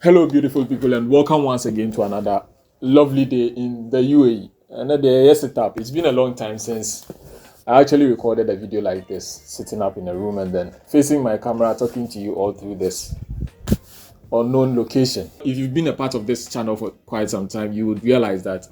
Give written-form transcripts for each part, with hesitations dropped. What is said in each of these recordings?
Hello, beautiful people, and welcome once again to another lovely day in the UAE. Another day, yes, It's been a long time since I actually recorded a video like this, sitting up in a room and then facing my camera, talking to you all through this unknown location. If you've been a part of this channel for quite some time, you would realize that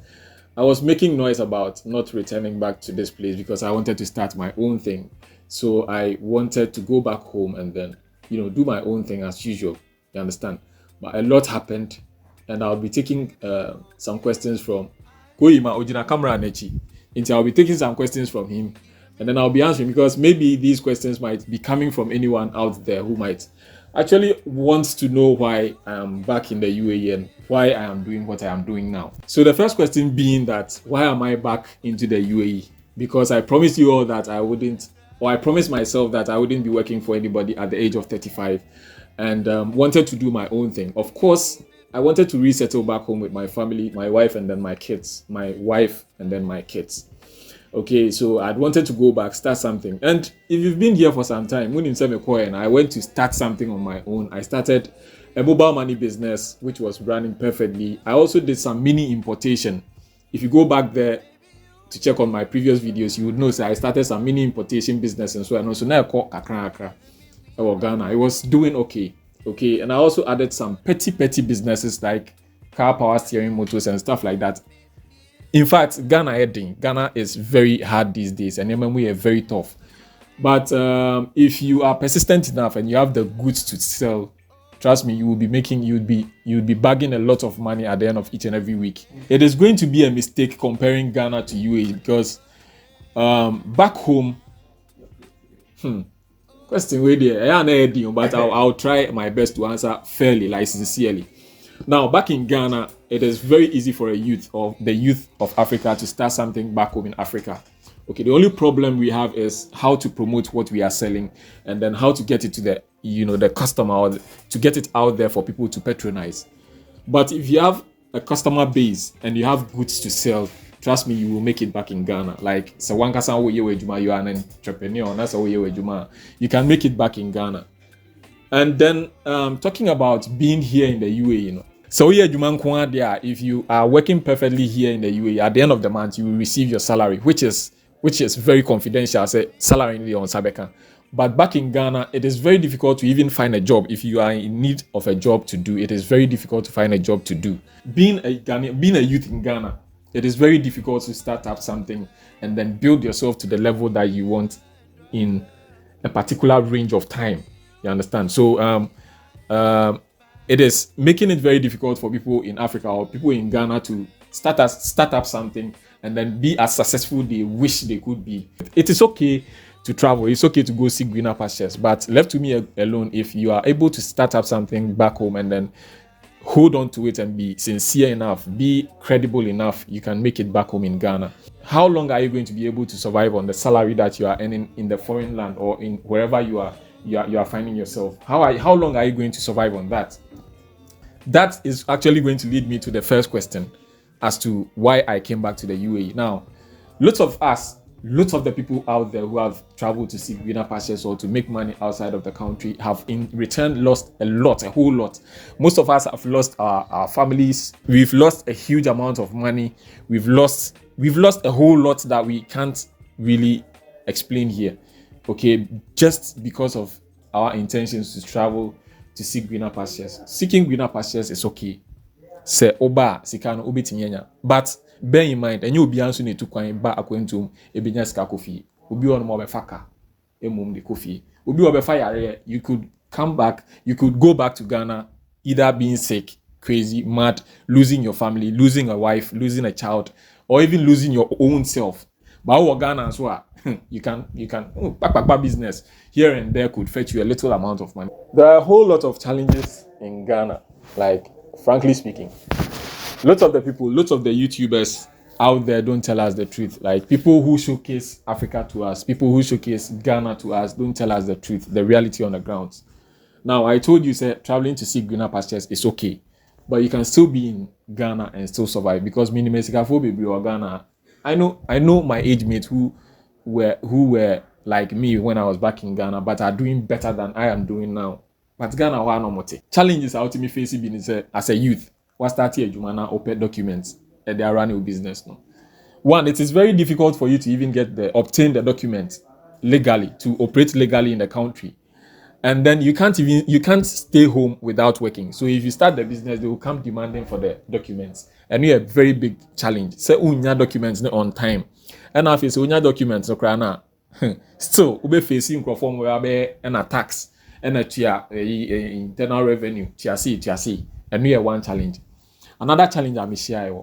I was making noise about not returning back to this place because I wanted to start my own thing. So I wanted to go back home and then, do my own thing as usual. You understand? But a lot happened, and I'll be taking some questions from Koima Ojina Kamara Nechi. I'll be taking some questions from him, and then I'll be answering because maybe these questions might be coming from anyone out there who might actually wants to know why I am back in the UAE and why I am doing what I am doing now. So the first question being that why am I back into the UAE? Because I promised you all that I wouldn't, or I promised myself that I wouldn't be working for anybody at the age of 35 and wanted to do my own thing. Of course, I wanted to resettle back home with my family, my wife, and then my kids. My wife and then my kids. Okay, so I'd wanted to go back, start something. And if you've been here for some time, when I went to start something on my own. I started a mobile money business, which was running perfectly. I also did some mini importation. If you go back there to check on my previous videos, you would know that I started some mini importation business and so on. So now I call Akra or Ghana. It was doing okay. Okay, and I also added some petty businesses like car power steering motors and stuff like that. In fact, Ghana is very hard these days, and MMW are very tough. But if you are persistent enough and you have the goods to sell, trust me, you'd be bagging a lot of money at the end of each and every week. It is going to be a mistake comparing Ghana to UAE because back home, question way there, but I'll try my best to answer fairly, like sincerely. Now, back in Ghana, it is very easy for the youth of Africa to start something back home in Africa. Okay, the only problem we have is how to promote what we are selling and then how to get it to the customer, or to get it out there for people to patronize. But if you have a customer base and you have goods to sell, trust me, you will make it back in Ghana. Like, you are an entrepreneur, you can make it back in Ghana. And then talking about being here in the UAE, so if you are working perfectly here in the UAE, at the end of the month you will receive your salary, which is very confidential. Say salary on Sabeka. But back in Ghana, it is very difficult to even find a job. If you are in need of a job to do, it is very difficult to find a job to do. Being a youth in Ghana, it is very difficult to start up something and then build yourself to the level that you want in a particular range of time. You understand? So it is making it very difficult for people in Africa or people in Ghana to start up something and then be as successful they wish they could be. It is okay to travel. It's okay to go see greener pastures. But left to me alone, if you are able to start up something back home and then hold on to it and be sincere enough, be credible enough, you can make it back home in Ghana. How long are you going to be able to survive on the salary that you are earning in the foreign land or in wherever you are finding yourself? How long are you going to survive on that? That is actually going to lead me to the first question as to why I came back to the UAE. Now, lots of the people out there who have traveled to see greener pastures or to make money outside of the country have in return lost a whole lot. Most of us have lost our families. We've lost a huge amount of money. We've lost a whole lot that we can't really explain here. Okay, just because of our intentions to travel to seek greener pastures. Seeking greener pastures is okay. Say oba sikano obi tinyanya. But bear in mind, and you'll be answering to kwan ba akwentum ebinya sika kofi. Obi on mo be faka emum de kofi. Obi obe fire, you could come back, you could go back to Ghana either being sick, crazy, mad, losing your family, losing a wife, losing a child, or even losing your own self. But our Ghana as well, you can business here and there could fetch you a little amount of money. There are a whole lot of challenges in Ghana, like frankly speaking. Lots of the YouTubers out there don't tell us the truth. Like people who showcase Africa to us, people who showcase Ghana to us don't tell us the truth, the reality on the ground. Now, I told you, traveling to see greener pastures is okay, but you can still be in Ghana and still survive because or Ghana. I know my age mates who were like me when I was back in Ghana, but are doing better than I am doing now. but Ghana wa no mote. Challenges out to me facing being as a youth. What start here Jumana open documents and they are running a business no. One, it is very difficult for you to even obtain the documents legally to operate legally in the country. And then you can't stay home without working. So if you start the business, they will come demanding for the documents. And you have a very big challenge. Say unya documents on time. And if you unya documents no still ube facing conform where and a tax and internal revenue TRC. And we have one challenge. Another challenge I'm share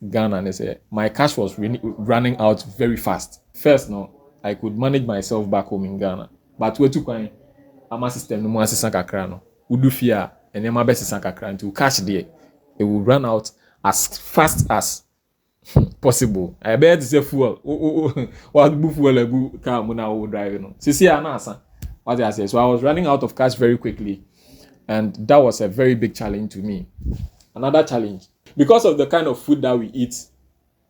Ghana and say my cash was really running out very fast. First, no, I could manage myself back home in Ghana, but we took my system no more asisa kakra no. Udu fear and my best asisa kakra until cash there, it will run out as fast as possible. I bet it's a fuel. What fuel a good car muna will drive no. Sisi anasa. What I say. So I was running out of cash very quickly, and that was a very big challenge to me. Another challenge. Because of the kind of food that we eat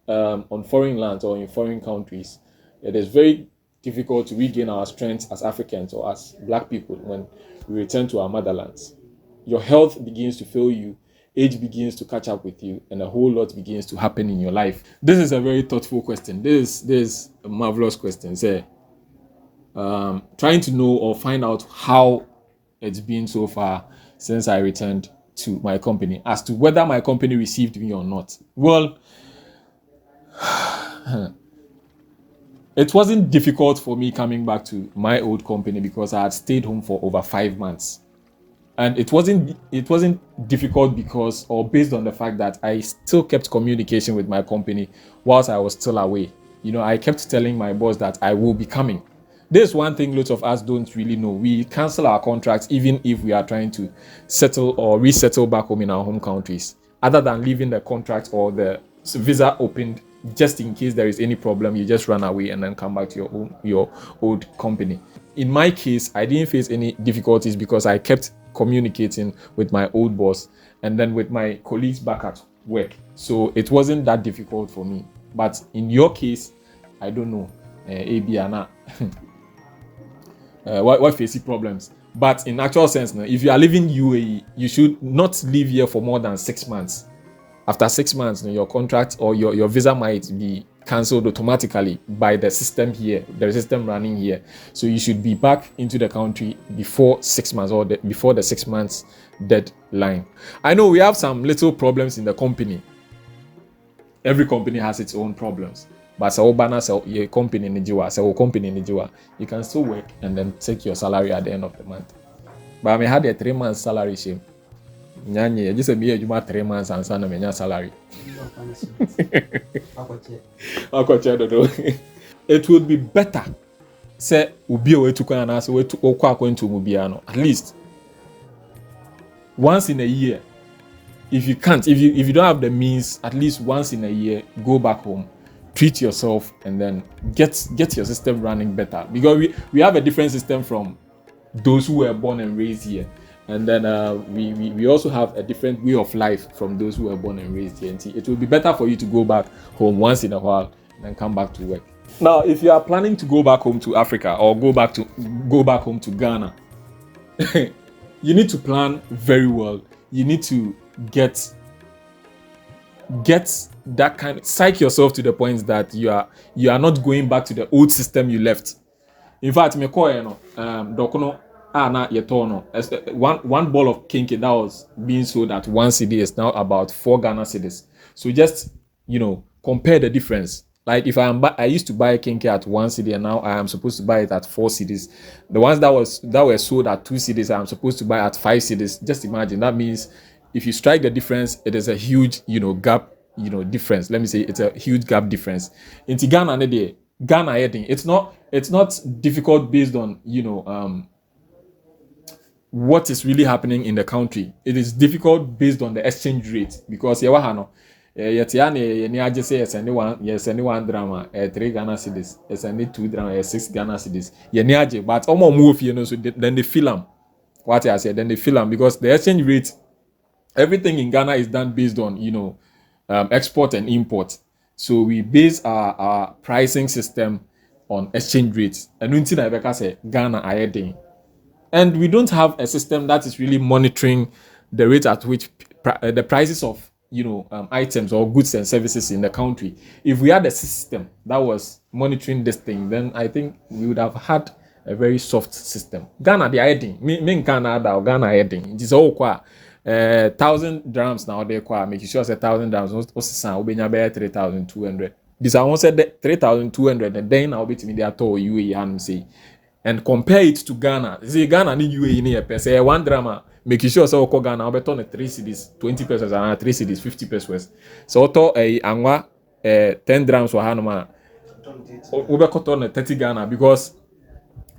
on foreign lands or in foreign countries, it is very difficult to regain our strength as Africans or as Black people when we return to our motherlands. Your health begins to fail you, age begins to catch up with you, and a whole lot begins to happen in your life. This is a very thoughtful question. This is a marvelous question. Say, trying to know or find out how it's been so far since I returned to my company, as to whether my company received me or not. Well, it wasn't difficult for me coming back to my old company because I had stayed home for over 5 months. And it wasn't difficult because, or based on the fact that I still kept communication with my company whilst I was still away. You know, I kept telling my boss that I will be coming. There's one thing lots of us don't really know. We cancel our contracts even if we are trying to settle or resettle back home in our home countries, other than leaving the contract or the visa opened just in case there is any problem. You just run away and then come back to your old company. In my case, I didn't face any difficulties because I kept communicating with my old boss and then with my colleagues back at work. So it wasn't that difficult for me. But in your case, I don't know. AB and what facing problems. But in actual sense, now, if you are living UAE, you should not live here for more than 6 months. After 6 months, your contract or your visa might be cancelled automatically by the system here, the system running here. So you should be back into the country before 6 months or before the 6 months deadline. I know we have some little problems in the company. Every company has its own problems. But your company in Nigeria, you can still work and then take your salary at the end of the month. But I had a 3 months salary shame. Just a mere 3 months and son of my salary. It would be better. Say ubi away to Kana, so to Okwa to Mubiano. At least once in a year. If you can't, if you don't have the means, at least once in a year, go back home. Treat yourself and then get your system running better, because we have a different system from those who were born and raised here, and then we also have a different way of life from those who were born and raised here. And it will be better for you to go back home once in a while and then come back to work. Now, if you are planning to go back home to Africa or go back home to Ghana, you need to plan very well. You need to get that kind of psych yourself to the point that you are not going back to the old system you left. In fact, me call dokono na yetono one ball of kinky that was being sold at 1 cedi is now about 4 Ghana cedis. So just compare the difference. Like if I used to buy kinky at 1 cedi and now I am supposed to buy it at 4 cedis. The ones that were sold at 2 cedis I am supposed to buy at 5 cedis. Just imagine, that means if you strike the difference, it is a huge, gap, difference. Let me say it's a huge gap difference. In Ghana, it's not difficult based on, what is really happening in the country. It is difficult based on the exchange rate, because anyone drama 3 Ghana cedis, it's only 2 drama 6 Ghana cedis. But so then they feel them. What I said, then they feel them, because the exchange rate, everything in Ghana is done based on, export and import. So we base our pricing system on exchange rates. And until I say Ghana are heading. And we don't have a system that is really monitoring the rate at which the prices of items or goods and services in the country. If we had a system that was monitoring this thing, then I think we would have had a very soft system. Ghana they are heading. Me Ghana that Ghana heading. It is all qua 1,000 dirhams now they qua make sure say 1,000 dirhams what's sound obenya be 3,200. This I want said 3,200 and then I'll be to me they at all UAE and say and compare it to Ghana. See Ghana ni UAE ni per say 1 drama make sure so ko Ghana be turn 3 cedis 20 pesos and 3 cedis 50 pesos. So to anwa 10 drams wa hanoma we be turn 30 Ghana because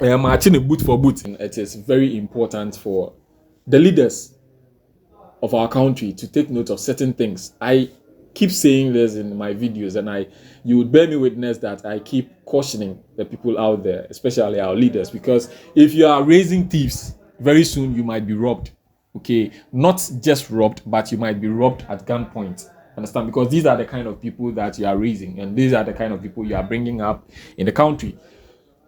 matching boot for boot. It is very important for the leaders of our country to take note of certain things. I keep saying this in my videos, and you would bear me witness that I keep cautioning the people out there, especially our leaders, because if you are raising thieves, very soon you might be robbed. Okay, not just robbed, but you might be robbed at gunpoint. Understand? Because these are the kind of people that you are raising, and these are the kind of people you are bringing up in the country.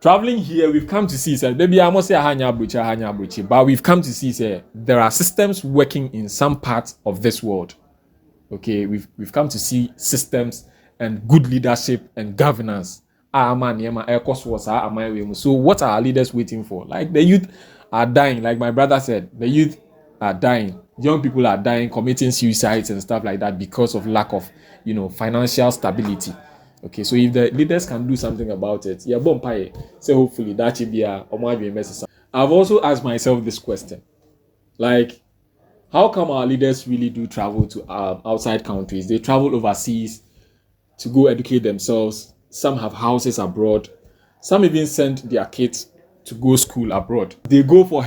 Traveling here, we've come to see, maybe I must say hanya bruchi, but we've come to see, there are systems working in some parts of this world. Okay, we've come to see systems and good leadership and governance. So what are our leaders waiting for? Like the youth are dying, like my brother said, the youth are dying. Young people are dying, committing suicides and stuff like that because of lack of, financial stability. Okay, so if the leaders can do something about it, yeah, so hopefully that should be a message. I've also asked myself this question, like, how come our leaders really do travel to outside countries? They travel overseas to go educate themselves. Some have houses abroad. Some even send their kids to go school abroad. They go for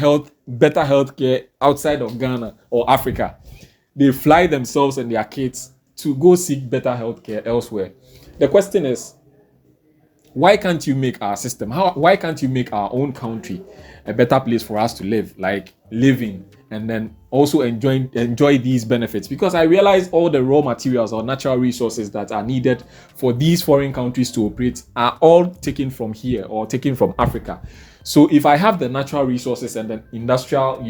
better healthcare outside of Ghana or Africa. They fly themselves and their kids to go seek better healthcare elsewhere. The question is, why can't you make our system? Why can't you make our own country a better place for us to live, like living, and then also enjoy these benefits? Because I realize all the raw materials or natural resources that are needed for these foreign countries to operate are all taken from here or taken from Africa. So if I have the natural resources and the industrial,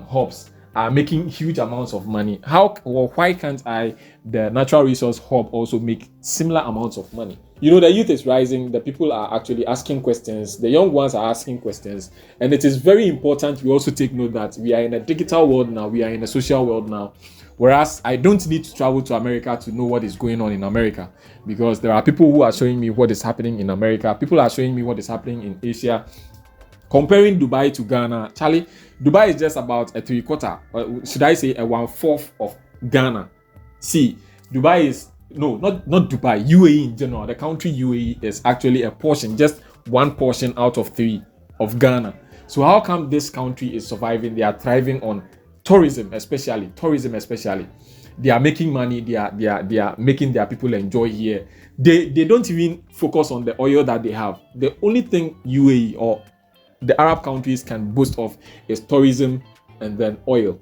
hubs are making huge amounts of money, why can't the natural resource hub also make similar amounts of money? The youth is rising. The people are actually asking questions. The young ones are asking questions. And it is very important we also take note that we are in a digital world now. We are in a social world now. Whereas I don't need to travel to America to know what is going on in America, because there are people who are showing me what is happening in America. People are showing me what is happening in Asia. Comparing Dubai to Ghana, Charlie, Dubai is just about a 3/4, should I say a 1/4 of Ghana. See, Dubai is, no, not Dubai, UAE in general. The country UAE is actually a portion, just one portion out of 3 of Ghana. So how come this country is surviving? They are thriving on tourism, especially. They are making money. They are making their people enjoy here. They don't even focus on the oil that they have. The only thing UAE or the Arab countries can boast of is tourism and then oil.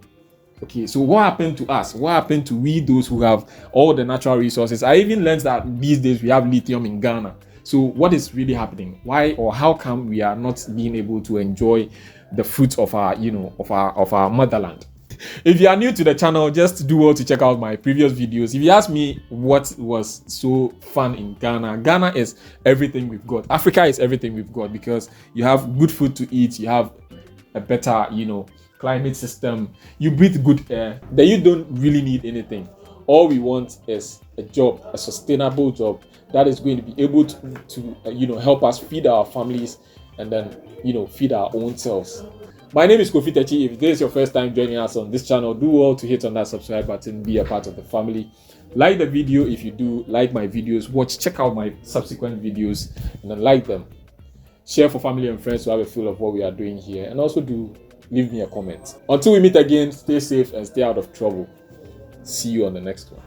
Okay, so what happened to us? What happened to we, those who have all the natural resources? I even learned that these days we have lithium in Ghana. So what is really happening? Why or how come we are not being able to enjoy the fruits of our, of our motherland? If you are new to the channel, just do well to check out my previous videos. If you ask me what was so fun in Ghana, Ghana is everything we've got. Africa is everything we've got, because you have good food to eat, you have a better, climate system, you breathe good air. Then you don't really need anything. All we want is a job, a sustainable job that is going to be able to help us feed our families and then, feed our own selves. My name is Kofi Techi. If this is your first time joining us on this channel, do well to hit on that subscribe button, be a part of the family. Like the video if you do like my videos. Check out my subsequent videos and then like them. Share for family and friends to have a feel of what we are doing here. And also do leave me a comment. Until we meet again, stay safe and stay out of trouble. See you on the next one.